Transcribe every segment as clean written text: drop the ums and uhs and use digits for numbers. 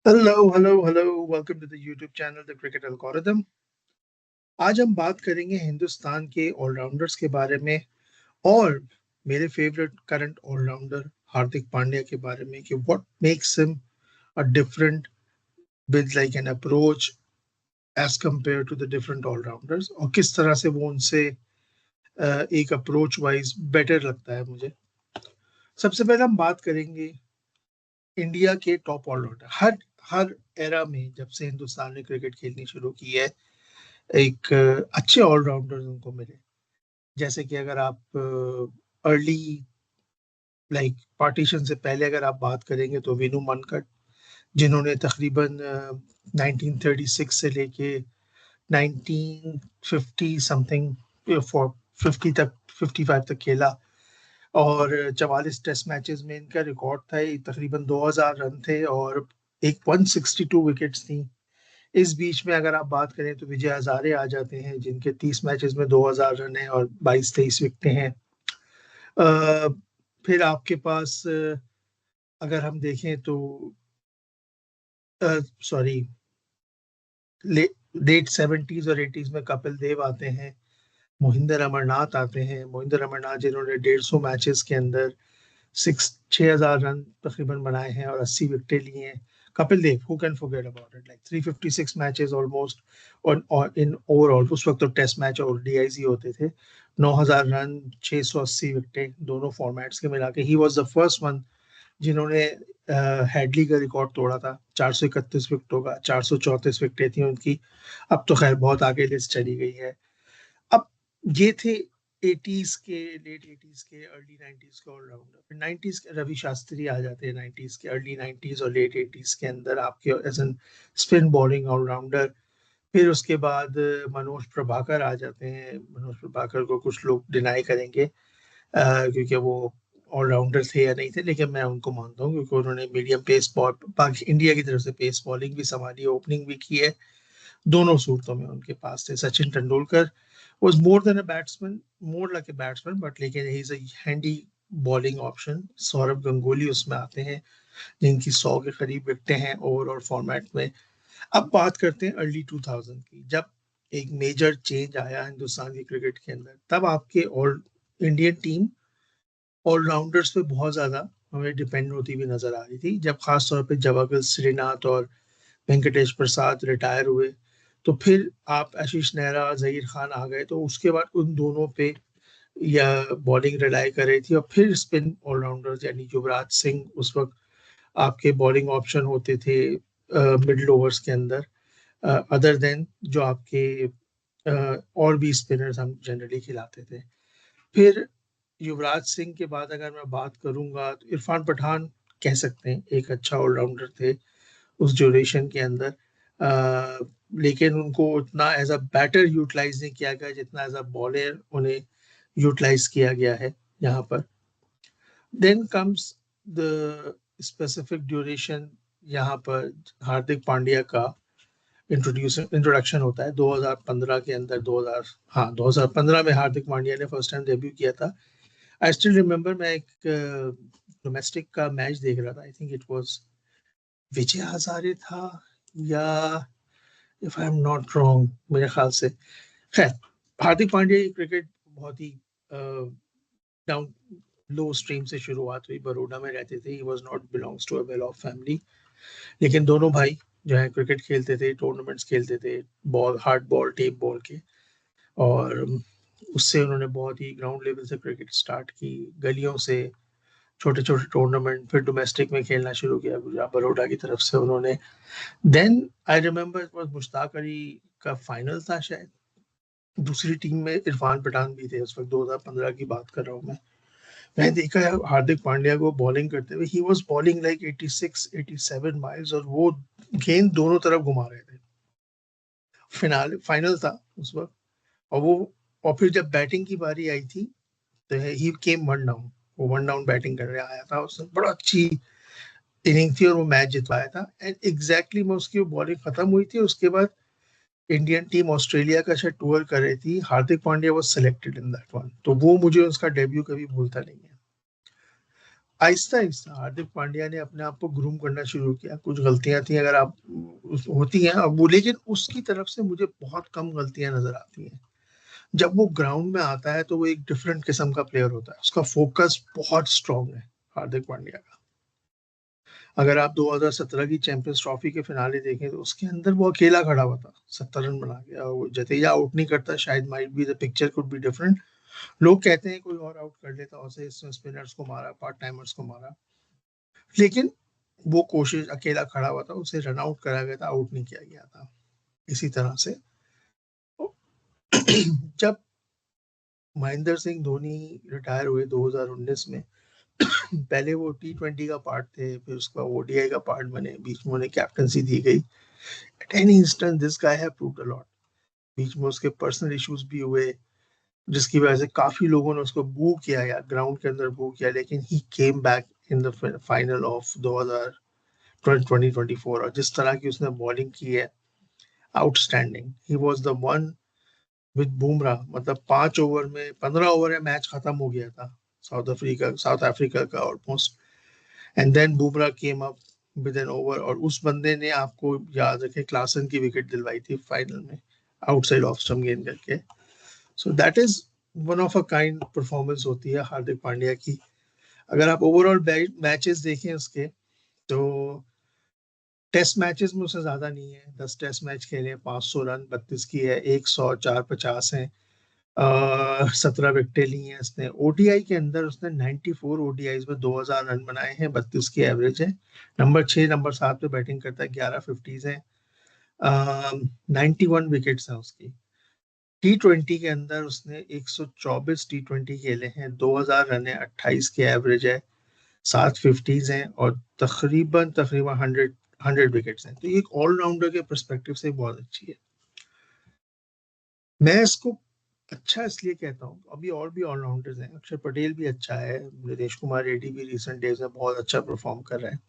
Hello welcome to the YouTube channel the cricket algorithm. आज हम बात करेंगे हिंदुस्तान के ऑलराउंडर्स के बारे में और मेरे favourite current allrounder Hardik Pandya के बारे में कि what makes him a different with like an approach as compare to the different allrounders और किस तरह से वो उनसे एक अप्रोच वाइज बेटर लगता है मुझे। सबसे पहले हम बात करेंगे इंडिया के टॉप ऑलराउंडर। हर हर एरा में जब से हिंदुस्तान ने क्रिकेट खेलनी शुरू की है एक अच्छे ऑलराउंडर्स उनको मिले। जैसे कि अगर आप अर्ली लाइक पार्टीशन से पहले अगर आप बात करेंगे तो विनू मनकट, जिन्होंने तकरीबन 1936 से लेके 1950 समथिंग फॉर 50 तक 55 तक खेला और 44 टेस्ट मैचेस में इनका रिकॉर्ड था तकरीबन 2000 रन थे और एक 162 विकेट्स थी। इस बीच में अगर आप बात करें तो विजय हजारे आ जाते हैं जिनके 30 मैचेस में 2000 रन है और 22-23 विकेटें हैं। अ, फिर आपके पास अगर हम देखें तो सॉरी ले, लेट 70s और 80s में कपिल देव आते हैं। मोहिंदर अमरनाथ आते हैं। मोहिंदर अमरनाथ जिन्होंने 150 मैचेस के अंदर 6,000 रन तकरीबन बनाए हैं और 80 विकेटें ली हैं। Kapil Dev, who can forget about it, like 356 matches almost और इन ओवरऑल। उस वक्त तो टेस्ट मैच और डीआईसी होते थे। 9,000 रन, 680 विकेटें दोनों फॉर्मेट्स के मिला के। ही वॉज द फर्स्ट वन जिन्होंने हेडली का रिकॉर्ड तोड़ा था 431 विकेटों का। 434 विकेटें थी उनकी। अब तो खैर बहुत आगे लिस्ट चली गई है। अब ये थे 80s के, लेट 80s के, अर्ली 90s के ऑलराउंडर। फिर 90s के रवि शास्त्री आ जाते हैं। 90s के अर्ली 90s और लेट 80s के अंदर आपके as an spin bowling allrounder. फिर उसके बाद मनोज प्रभाकर आ जाते हैं। मनोज प्रभाकर को कुछ लोग डिनाई करेंगे क्योंकि वो ऑलराउंडर थे या नहीं थे, लेकिन मैं उनको मानता हूँ क्योंकि उन्होंने मीडियम पेस बॉल बाकी इंडिया की तरफ से पेस बॉलिंग भी संभाली, ओपनिंग भी की है। दोनों सूरतों में उनके पास थे। Sachin Tendulkar was more than a batsman, more like a batsman, but लेकिन he is a handy bowling option। Saurabh Gangoli उसमें आते हैं जिनकी 100 के करीब विकेटें हैं ओवरऑल फॉर्मेट में। अब बात करते हैं अर्ली 2000 की, जब एक मेजर चेंज आया हिंदुस्तान की क्रिकेट के अंदर। तब आपके ऑल इंडियन टीम ऑलराउंडर्स पे बहुत ज्यादा हमें डिपेंड होती हुई नजर आ रही थी। जब खास तौर पे जवागल श्रीनाथ और वेंकटेश प्रसाद रिटायर हुए तो फिर आप आशीष नेहरा, जहीर खान आ गए, तो उसके बाद उन दोनों पे या बॉलिंग रिलाई कर रही थी। और फिर स्पिन ऑलराउंडर्स यानी युवराज सिंह उस वक्त आपके बॉलिंग ऑप्शन होते थे मिडिल ओवर्स के अंदर, अदर देन जो आपके और भी स्पिनर्स हम जनरली खिलाते थे। फिर युवराज सिंह के बाद अगर मैं बात करूंगा तो इरफान पठान कह सकते हैं एक अच्छा ऑलराउंडर थे उस ड्यूरेशन के अंदर। लेकिन उनको उतना एज अ बैटर यूटिलाइज नहीं किया गया जितना एज अ बॉलर उन्हें यूटिलाइज किया गया है यहाँ पर। Then comes the specific duration. यहाँ पर हार्दिक पांड्या का इंट्रोडक्शन होता है 2015 के अंदर। 2000, हाँ, 2015 में हार्दिक पांड्या ने फर्स्ट टाइम डेब्यू किया था। आई स्टिल रिमेम्बर, मैं एक डोमेस्टिक का मैच देख रहा था। I think it was Vijay Hazare था या if I am not wrong, मेरे ख्याल से। खैर, हार्दिक पांड्या की क्रिकेट बहुत ही डाउन लो स्ट्रीम से शुरुआत हुई। बड़ौदा में रहते थे। He was not belongs to a well off family. लेकिन दोनों भाई जो है क्रिकेट खेलते थे, टूर्नामेंट्स खेलते थे, ball hard ball tape ball के। और उससे उन्होंने बहुत ही ग्राउंड लेवल से क्रिकेट स्टार्ट की, गलियों से छोटे छोटे टूर्नामेंट, फिर डोमेस्टिक में खेलना शुरू किया गुजरात बड़ौदा की तरफ से उन्होंने। Then I remember it was Mushtaq Ali का फाइनल था शायद। दूसरी टीम में इरफान पठान भी थे। उस वक्त 2015 की बात कर रहा हूँ मैं। मैंने देखा है हार्दिक पांड्या को बॉलिंग करते हुए। He was bowling like 86 87 miles और वो गेंद दोनों तरफ घुमा रहे थे। फाइनल था उस वक्त। और वो और फिर जब बैटिंग की बारी आई थी तो ही केम वन डाउन। वो वन डाउन बैटिंग करने आया था। उसने बड़ा अच्छी इनिंग थी और वो मैच जितवाया था। एंड एग्जैक्टली मैं उसकी बॉलिंग खत्म हुई थी उसके बाद इंडियन टीम ऑस्ट्रेलिया का शायद टूर कर रही थी। Hardik Pandya was selected in that one. तो वो मुझे उसका डेब्यू कभी भूलता नहीं है। आहिस्ता आहिस्ता हार्दिक पांड्या ने अपने आप को ग्रूम करना शुरू किया। कुछ गलतियां थी, अगर आप होती हैं अब वो, लेकिन उसकी तरफ से मुझे बहुत कम गलतियां नजर आती हैं। जब वो ग्राउंड में आता है तो वो एक डिफरेंट किस्म का प्लेयर होता है, उसका फोकस बहुत स्ट्रांग है हार्दिक पांड्या का। अगर आप 2017 की चैंपियंस ट्रॉफी के फिनाले देखें तो उसके अंदर वो अकेला खड़ा हुआ था, 70 रन बना के, और वो जडेजा आउट नहीं करता, शायद might be the picture could be different. लोग कहते हैं कोई और आउट कर लेता, और से स्पिनर्स को मारा, पार्ट टाइमर्स को मारा, लेकिन वो कोशिश, अकेला खड़ा हुआ था, उसे रन आउट करा गया था, आउट नहीं किया गया था। इसी तरह से जब महेंद्र सिंह धोनी रिटायर हुए 2019 में, पहले वो T20 का पार्ट थे, फिर उसका ओडीआई का पार्ट बने, बीच में उन्हें कैप्टनसी दी गई। At any instant this guy have proved a lot. बीच में उसके पर्सनल इश्यूज भी हुए, जिसकी वजह से काफी लोगों ने उसको बू किया, या ग्राउंड के अंदर बू किया, लेकिन he came back in the final of 2024, और जिस तरह की उसने बॉलिंग की है, outstanding. He was the one with Bumrah, मतलब 5 ओवर में, 15 ओवर में मैच खत्म हो गया था साउथ अफ्रीका का almost, and then Bumrah came up with an over, और उस बंदे ने, आपको याद रखे, क्लासन की विकेट दिलवाई थी फाइनल में, आउटसाइड ऑफ स्टंप गेंद करके। So that is one of a kind performance होती है हार्दिक पांड्या की। अगर आप ओवरऑल मैचेस देखें उसके, तो टेस्ट मैचेस में उससे ज्यादा नहीं है, 10 टेस्ट मैच खेले, 500 रन 32 की है, 100, 450 है, 17 विकेटें ली हैं उसने। ओडीआई के अंदर उसने 94 ओडीआई में 2000 रन बनाए हैं, 32 की एवरेज है। नंबर 6 नंबर 7 पे बैटिंग करता है, 11 50s है, 91 विकेट्स हैं उसकी। T20 के अंदर उसने 124 T20 खेले हैं, 2000 रन है, 28 की एवरेज है, 7 50s हैं, और तकरीबन तकरीबन 100 विकेट्स हैं। तो ये एक ऑलराउंडर के परस्पेक्टिव से बहुत अच्छी है। मैं इसको अच्छा इसलिए कहता हूँ, अभी और भी ऑलराउंडर्स हैं, अक्षर पटेल भी अच्छा है, नितेश कुमार रेड्डी भी रिसेंट डेज में बहुत अच्छा परफॉर्म कर रहे हैं।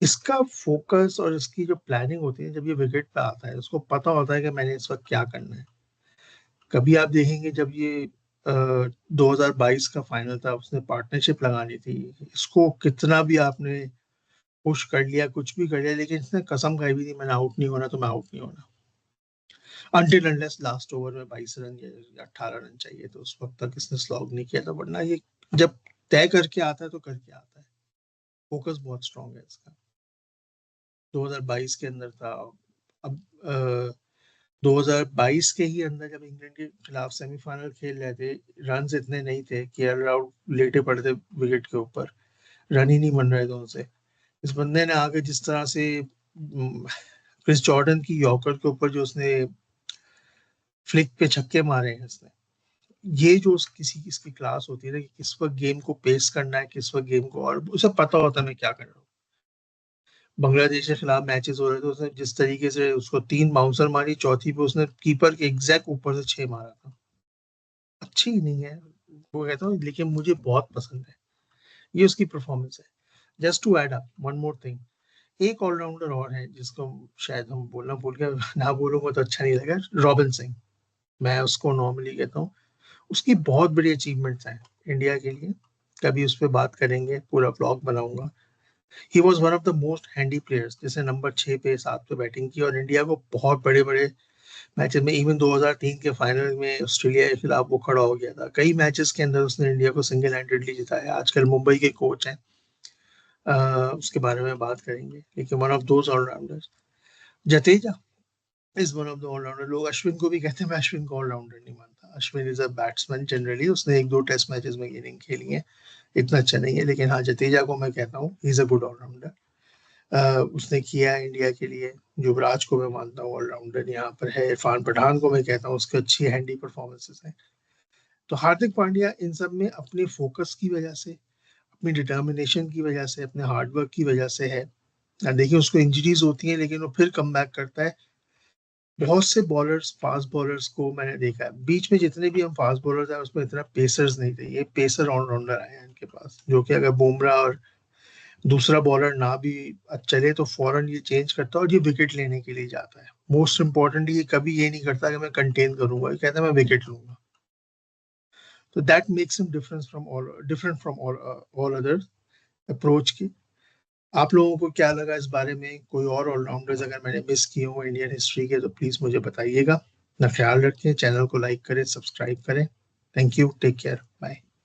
इसका फोकस और इसकी जो प्लानिंग होती है, जब ये विकेट पे आता है, उसको पता होता है कि मैंने इस वक्त क्या करना है। कभी आप देखेंगे जब ये 2022 का फाइनल था, उसने पार्टनरशिप लगानी थी, इसको कितना भी आपने पुश कर लिया, कुछ भी कर लिया, लेकिन इसने कसम खाई भी थी, मैंने आउट नहीं होना, तो मैं आउट नहीं होना, अनटिल अनलेस लास्ट ओवर में 22 रन या 18 रन चाहिए, तो उस वक्त तक इसने स्लॉग नहीं किया था। वरना ये जब तय करके आता है तो करके आता है। फोकस बहुत स्ट्रांग है इसका। 2022 के अंदर था। अब 2022 के ही अंदर जब इंग्लैंड के खिलाफ सेमीफाइनल खेल रहे थे, रन इतने नहीं थे, केएल राहुल लेटे पड़े थे विकेट के ऊपर, रन ही नहीं बन रहे थे उनसे। इस बंदे ने आगे जिस तरह से क्रिस जॉर्डन की यॉर्कर के ऊपर जो उसने फ्लिक पे छक्के मारे हैं इसने, ये जो किसी इसकी क्लास होती है ना, कि किस वक्त गेम को पेस करना है, किस वक्त गेम को, और उसे पता होता है मैं क्या कर रहा हूँ। बांग्लादेश के खिलाफ मैचेस हो रहे थे, उसने जिस तरीके से उसको 3 बाउंसर मारी, चौथी पे उसने कीपर के एग्जैक्ट ऊपर से 6 मारा था। अच्छी ही नहीं है, वो कहता हूँ, लेकिन मुझे बहुत पसंद है, ये उसकी परफॉर्मेंस है। Just to add up one more thing, एक ऑलराउंडर और है जिसको शायद हम बोलना भूल गए, ना बोलूंगा तो अच्छा नहीं लगेगा, रॉबिन सिंह। मैं उसको नॉर्मली कहता हूँ, उसकी बहुत बड़ी अचीवमेंट्स हैं इंडिया के लिए, कभी उस पर बात करेंगे, पूरा ब्लॉग बनाऊंगा। He was one of the most handy players, जिसने नंबर 6 पे 7 पे बैटिंग की, और इंडिया को बहुत बड़े बड़े मैचेस में, इवन 2003 के फाइनल में ऑस्ट्रेलिया के खिलाफ वो खड़ा हो गया था। कई मैचेस के अंदर उसने इंडिया को सिंगल हैंडेडली जिताया। आजकल मुंबई के कोच हैं, उसके बारे में बात करेंगे, लेकिन one of those allrounders. Jadeja is one of the allrounder. लोग अश्विन को भी कहते हैं, मैं अश्विन को ऑलराउंडर नहीं मानता। Ashwin is a batsman generally, उसने 1-2 टेस्ट मैचेस में इनिंग खेली है, इतना अच्छा नहीं है, लेकिन हाँ, जडेजा को मैं कहता हूँ he is a good allrounder. उसने किया है इंडिया के लिए। युवराज को मैं मानता हूँ ऑलराउंडर यहाँ पर है। इरफान पठान को मैं कहता हूँ उसकी अच्छी हैंडी परफॉर्मेंसेस हैं। तो हार्दिक पांड्या इन सब में अपने फोकस की वजह से, अपनी डिटर्मिनेशन की वजह से, अपने हार्डवर्क की वजह से है। देखिए, उसको इंजरीज होती हैं, लेकिन वो फिर कम बैक करता है। बहुत से बॉलर्स, फास्ट बॉलर्स को मैंने देखा है, बीच में जितने भी हम फास्ट बॉलर्स हैं उसमें इतना पेसर्स नहीं थे, ये पेसर ऑलराउंडर आए हैं इनके पास, जो कि अगर बुमराह और दूसरा बॉलर ना भी चले तो फौरन ये चेंज करता है, और ये विकेट लेने के लिए जाता है। मोस्ट इंपॉर्टेंट, ये कभी ये नहीं करता कि मैं कंटेन करूंगा, ये कहता है मैं विकेट लूंगा। तो that makes him different from all other approach की। आप लोगों को क्या लगा इस बारे में? कोई और ऑलराउंडर्स अगर मैंने मिस किए हो इंडियन हिस्ट्री के तो प्लीज मुझे बताइएगा। अपना ख्याल रखें, चैनल को लाइक करें, सब्सक्राइब करें। Thank you, take care.